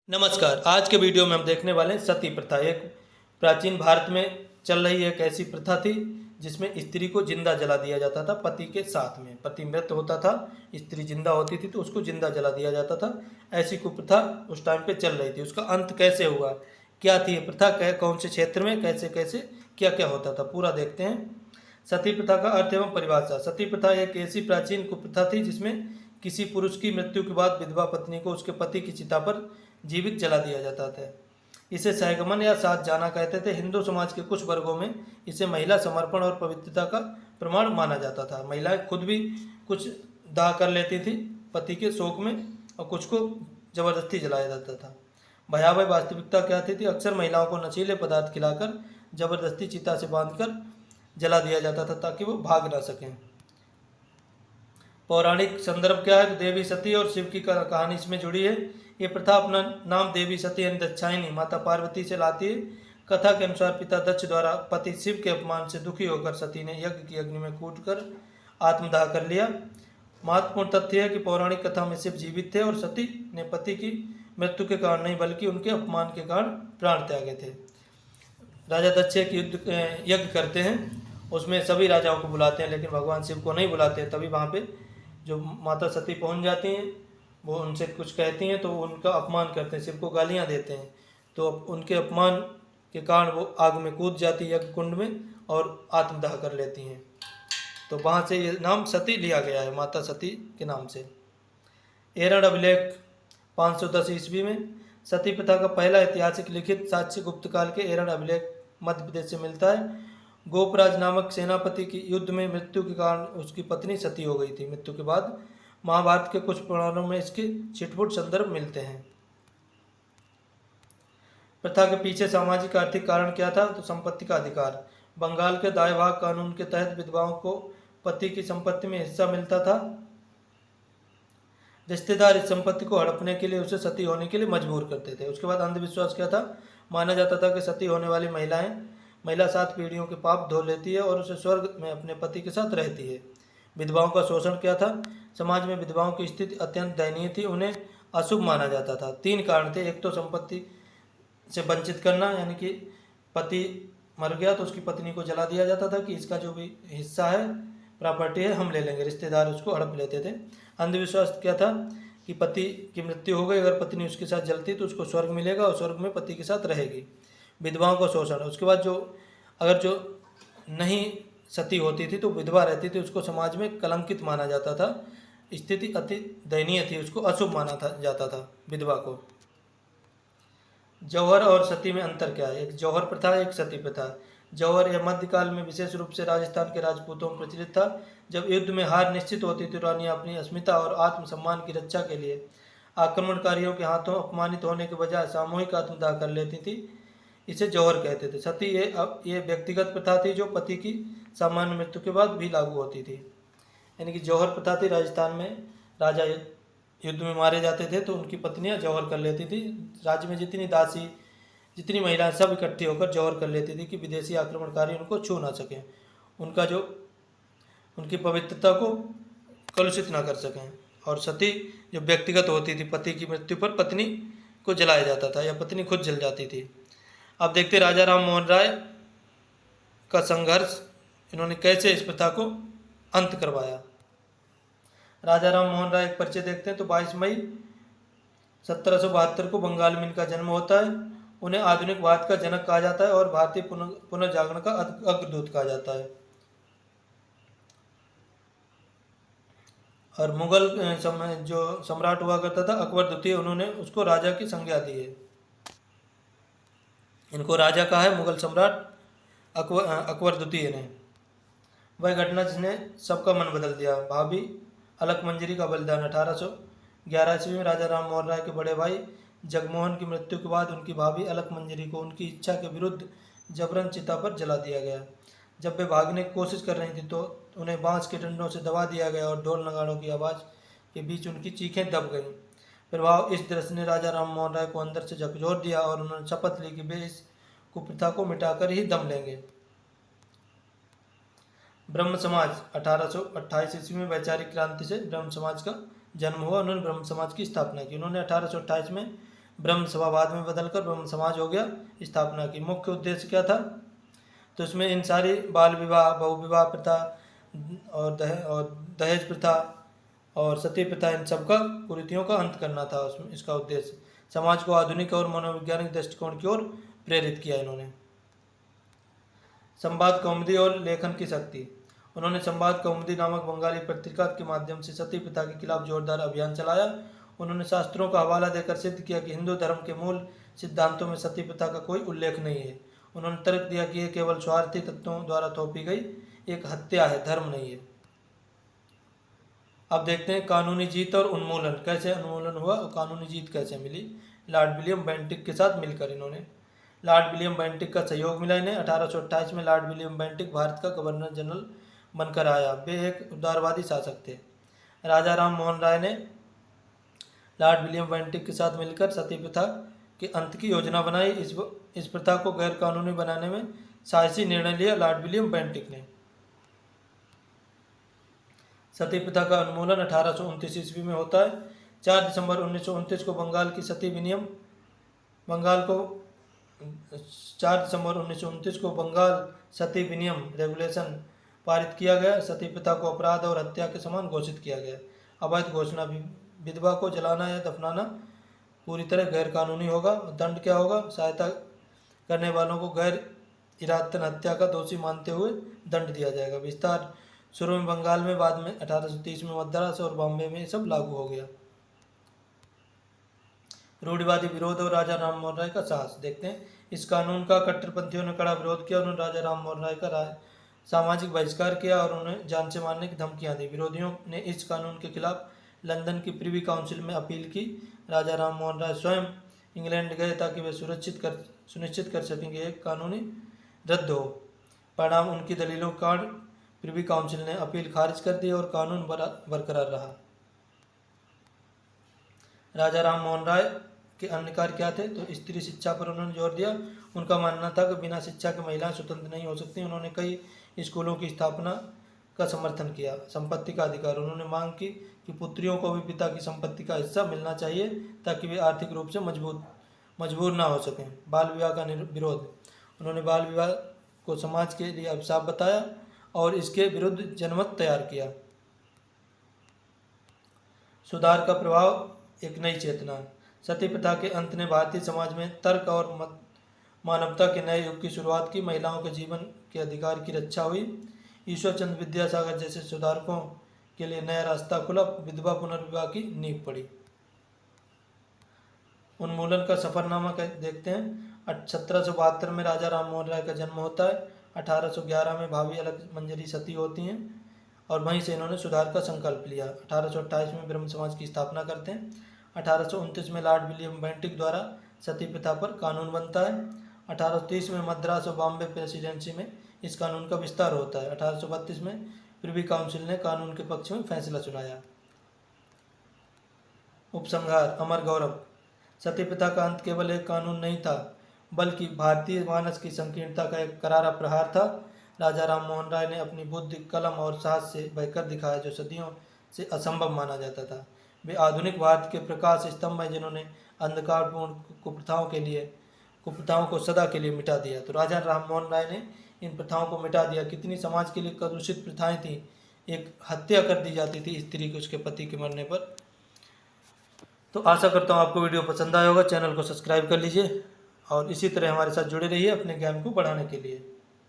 नमस्कार। आज के वीडियो में हम देखने वाले हैं सती प्रथा। एक प्राचीन भारत में चल रही एक ऐसी प्रथा थी जिसमें स्त्री को जिंदा जला दिया जाता था पति के साथ में। पति मृत होता था, स्त्री जिंदा होती थी तो उसको जिंदा जला दिया जाता था। ऐसी कुप्रथा उस टाइम पे चल रही थी। उसका अंत कैसे हुआ, क्या थी ये प्रथा, कौन से क्षेत्र में कैसे कैसे क्या क्या होता था, पूरा देखते हैं। सती प्रथा का अर्थ एवं परिभाषा। सती प्रथा एक ऐसी प्राचीन कुप्रथा थी जिसमें किसी पुरुष की मृत्यु के बाद विधवा पत्नी को उसके पति की चिता पर जीवित जला दिया जाता था। इसे सहगमन या साथ जाना कहते थे। हिंदू समाज के कुछ वर्गों में इसे महिला समर्पण और पवित्रता का प्रमाण माना जाता था। महिलाएं खुद भी कुछ दाह कर लेती थी पति के शोक में और कुछ को जबरदस्ती जलाया जाता था। भयावह वास्तविकता क्या थी? अक्सर महिलाओं को नशीले पदार्थ खिलाकर जबरदस्ती चिता से बांधकर जला दिया जाता था ताकि वो भाग ना सकें। पौराणिक संदर्भ क्या है? तो देवी सती और शिव की कहानी इसमें जुड़ी है। ये प्रथा अपना नाम देवी सती यानी दक्षायनी माता पार्वती से लाती है। कथा के अनुसार पिता दक्ष द्वारा पति शिव के अपमान से दुखी होकर सती ने यज्ञ की अग्नि में कूदकर आत्मदाह कर लिया। महत्वपूर्ण तथ्य है कि पौराणिक कथा में शिव जीवित थे और सती ने पति की मृत्यु के कारण नहीं बल्कि उनके अपमान के कारण प्राण त्यागे थे। राजा दक्ष एक यज्ञ करते हैं, उसमें सभी राजाओं को बुलाते हैं लेकिन भगवान शिव को नहीं बुलाते। तभी वहाँ पे जो माता सती पहुँच जाती हैं, वो उनसे कुछ कहती हैं तो उनका अपमान करते हैं, शिव को गालियाँ देते हैं। तो उनके अपमान के कारण वो आग में कूद जाती है यज्ञ कुंड में और आत्मदाह कर लेती हैं। तो वहाँ से ये नाम सती लिया गया है, माता सती के नाम से। एरण अभिलेख 510 ईस्वी में सती प्रथा का पहला ऐतिहासिक लिखित साक्ष्य गुप्त काल के एरण अभिलेख मध्य प्रदेश से मिलता है। गोपराज नामक सेनापति की युद्ध में मृत्यु के कारण उसकी पत्नी सती हो गई थी। मृत्यु के बाद महाभारत के कुछ पुराणों में इसके छिटपुट संदर्भ मिलते हैं। प्रथा के पीछे सामाजिक आर्थिक कारण क्या था? तो संपत्ति का अधिकार। बंगाल के दाय भाग कानून के तहत विधवाओं को पति की संपत्ति में हिस्सा मिलता था। रिश्तेदार इस संपत्ति को हड़पने के लिए उसे सती होने के लिए मजबूर करते थे। उसके बाद अंधविश्वास क्या था? माना जाता था कि सती होने वाली महिला 7 पीढ़ियों के पाप धो लेती है और उसे स्वर्ग में अपने पति के साथ रहती है। विधवाओं का शोषण क्या था? समाज में विधवाओं की स्थिति अत्यंत दयनीय थी, उन्हें अशुभ माना जाता था। 3 कारण थे। एक तो संपत्ति से वंचित करना, यानी कि पति मर गया तो उसकी पत्नी को जला दिया जाता था कि इसका जो भी हिस्सा है, प्रॉपर्टी है, हम ले लेंगे। रिश्तेदार उसको हड़प लेते थे। अंधविश्वास क्या था? कि पति की मृत्यु हो गई, अगर पत्नी उसके साथ जलती तो उसको स्वर्ग मिलेगा और स्वर्ग में पति के साथ रहेगी। विधवाओं का शोषण। उसके बाद अगर जो नहीं सती होती थी तो विधवा रहती थी, उसको समाज में कलंकित माना जाता था, स्थिति अति दयनीय थी, उसको अशुभ माना जाता था विधवा को। जौहर और सती में अंतर क्या है? एक जौहर प्रथा, एक सती प्रथा। जौहर यह मध्यकाल में विशेष रूप से राजस्थान के राजपूतों में प्रचलित था। जब युद्ध में हार निश्चित होती थी, रानी अपनी अस्मिता और आत्मसम्मान की रक्षा के लिए आक्रमणकारियों के हाथों अपमानित होने के बजाय सामूहिक आत्मदाह कर लेती थी। इसे जौहर कहते थे। सती ये व्यक्तिगत प्रथा थी जो पति की सामान्य मृत्यु के बाद भी लागू होती थी। यानी कि जौहर प्रथा थी, राजस्थान में राजा युद्ध में मारे जाते थे तो उनकी पत्नियां जौहर कर लेती थी। राज्य में जितनी दासी, जितनी महिलाएं सब इकट्ठी होकर जौहर कर लेती थी कि विदेशी आक्रमणकारी उनको छू ना सकें, उनकी पवित्रता को कलुषित ना कर सकें। और सती जो व्यक्तिगत होती थी, पति की मृत्यु पर पत्नी को जलाया जाता था या पत्नी खुद जल जाती थी। अब देखते राजा राम मोहन राय का संघर्ष, इन्होंने कैसे इस प्रथा को अंत करवाया। राजा राम मोहन राय एक परिचय देखते हैं। तो 22 मई 1772 को बंगाल में इनका जन्म होता है। उन्हें आधुनिक भारत का जनक कहा जाता है और भारतीय पुनर्जागरण का अग्रदूत कहा जाता है। और मुगल जो सम्राट हुआ करता था अकबर द्वितीय, उन्होंने उसको राजा की संज्ञा दी है। इनको राजा कहा है मुगल सम्राट अकबर द्वितीय ने। वह घटना जिसने सबका मन बदल दिया। भाभी अलक मंजरी का बलिदान। 1811 ईस्वी में राजा राम मोहन राय के बड़े भाई जगमोहन की मृत्यु के बाद उनकी भाभी अलक मंजरी को उनकी इच्छा के विरुद्ध जबरन चिता पर जला दिया गया। जब वे भागने की कोशिश कर रही थी तो उन्हें बांस के डंडों से दबा दिया गया और ढोल नगाड़ों की आवाज़ के बीच उनकी चीखें दब गईं। प्रभाव इस दृश्य ने राजा राम मोहन राय को अंदर से झकझोर दिया और उन्होंने शपथ ली कि वे इस कुप्रथा को मिटाकर ही दम लेंगे। ब्रह्म समाज 1828 ईस्वी में वैचारिक क्रांति से ब्रह्म समाज का जन्म हुआ। उन्होंने ब्रह्म समाज की स्थापना की। उन्होंने 1828 में ब्रह्म सभा बाद में बदलकर ब्रह्म समाज हो गया, स्थापना की। मुख्य उद्देश्य क्या था? तो इसमें इन सारी बाल विवाह, बहुविवाह प्रथा और दहेज प्रथा और सती प्रथा, इन सब का कुरीतियों का अंत करना था उसमें। इसका उद्देश्य समाज को आधुनिक और मनोवैज्ञानिक दृष्टिकोण की ओर प्रेरित किया इन्होंने। संवाद कौमुदी और लेखन की शक्ति। उन्होंने संवाद कौमुदी नामक बंगाली पत्रिका के माध्यम से सती प्रथा के खिलाफ जोरदार अभियान चलाया। उन्होंने शास्त्रों का हवाला देकर सिद्ध किया कि हिंदू धर्म के मूल सिद्धांतों में सती प्रथा का कोई उल्लेख नहीं है। उन्होंने तर्क दिया कि यह केवल स्वार्थी तत्वों द्वारा थोपी गई एक हत्या है, धर्म नहीं है। अब देखते हैं कानूनी जीत और उन्मूलन, कैसे उन्मूलन हुआ और कानूनी जीत कैसे मिली। लॉर्ड विलियम बेंटिक के साथ मिलकर इन्होंने, लॉर्ड विलियम बेंटिक का सहयोग मिला इन्हें। 1828 में लॉर्ड विलियम बेंटिक भारत का गवर्नर जनरल बनकर आया। वे एक उदारवादी शासक थे। राजा राम मोहन राय ने लॉर्ड विलियम बेंटिक के साथ मिलकर सती प्रथा के अंत की योजना बनाई। इस प्रथा को गैर कानूनी बनाने में साहसी निर्णय लिया लॉर्ड विलियम बेंटिक ने। सती प्रथा का उन्मूलन 1829 ईस्वी में होता है। 4 दिसंबर 1929 को बंगाल की सती विनियम बंगाल को 4 दिसंबर 1929 को बंगाल सती विनियम रेगुलेशन पारित किया गया। सती प्रथा को अपराध और हत्या के समान घोषित किया गया। अवैध घोषणा, विधवा को जलाना या दफनाना पूरी तरह गैर कानूनी होगा। दंड क्या होगा? सहायता करने वालों को गैर इरादतन हत्या का दोषी मानते हुए दंड दिया जाएगा। विस्तार शुरू में बंगाल में, बाद में 1830 में मद्रास और बॉम्बे में सब लागू हो गया। रूढ़िवादी विरोध और राजा राम मोहन राय का साहस। देखते हैं, इस कानून का कट्टरपंथियों ने कड़ा विरोध किया। उन्होंने राजा राम मोहन राय का सामाजिक बहिष्कार किया और उन्हें जान से मारने की धमकियां दी। विरोधियों ने इस कानून के खिलाफ लंदन की प्रिवी काउंसिल में अपील की। राजा राम मोहन राय स्वयं इंग्लैंड गए ताकि वे सुनिश्चित कर सकें कि एक कानूनी रद्द हो। परिणाम, उनकी दलीलों के कारण प्रिवी काउंसिल ने अपील खारिज कर दी और कानून बरकरार रहा। राजा राम मोहन राय के अन्य कार्य क्या थे? तो स्त्री शिक्षा पर उन्होंने जोर दिया। उनका मानना था कि बिना शिक्षा के महिलाएं स्वतंत्र नहीं हो सकती। उन्होंने कई स्कूलों की स्थापना का समर्थन किया। संपत्ति का अधिकार, उन्होंने मांग की कि पुत्रियों को भी पिता की संपत्ति का हिस्सा मिलना चाहिए ताकि वे आर्थिक रूप से मजबूर ना हो सकें। बाल विवाह का विरोध, उन्होंने बाल विवाह को समाज के लिए अभिशाप बताया और इसके विरुद्ध जनमत तैयार किया। सुधार का प्रभाव, एक नई चेतना। सती प्रथा के अंत ने भारतीय समाज में तर्क और मानवता के नए युग की शुरुआत की। महिलाओं के जीवन के अधिकार की रक्षा हुई। ईश्वर चंद्र विद्यासागर जैसे सुधारकों के लिए नया रास्ता खुला। विधवा पुनर्विवाह की नींव पड़ी। उन्मूलन का सफरनामा देखते हैं। 1772 में राजा राम मोहन राय का जन्म होता है। 1811 में भाभी अलग मंजरी सती होती हैं और वहीं से इन्होंने सुधार का संकल्प लिया। 1828 में ब्रह्म समाज की स्थापना करते हैं। 1829 में लॉर्ड विलियम बेंटिक द्वारा सती प्रथा पर कानून बनता है। 1830 में मद्रास और बॉम्बे प्रेसिडेंसी में इस कानून का विस्तार होता है। 1832 में प्रिवी काउंसिल ने कानून के पक्ष में फैसला सुनाया। उपसंहार, अमर गौरव। सती प्रथा का अंत केवल एक कानून नहीं था बल्कि भारतीय मानस की संकीर्णता का एक करारा प्रहार था। राजा राम मोहन राय ने अपनी बुद्धि, कलम और साहस से बहकर दिखाया जो सदियों से असंभव माना जाता था। वे आधुनिक भारत के प्रकाश स्तंभ हैं जिन्होंने अंधकारपूर्ण कुप्रथाओं को सदा के लिए मिटा दिया। तो राजा राम मोहन राय ने इन प्रथाओं को मिटा दिया। कितनी समाज के लिए कलुषित प्रथाएं थी। एक हत्या कर दी जाती थी स्त्री को उसके पति के मरने पर। तो आशा करता हूँ आपको वीडियो पसंद आया होगा। चैनल को सब्सक्राइब कर लीजिए और इसी तरह हमारे साथ जुड़े रहिए अपने ज्ञान को बढ़ाने के लिए।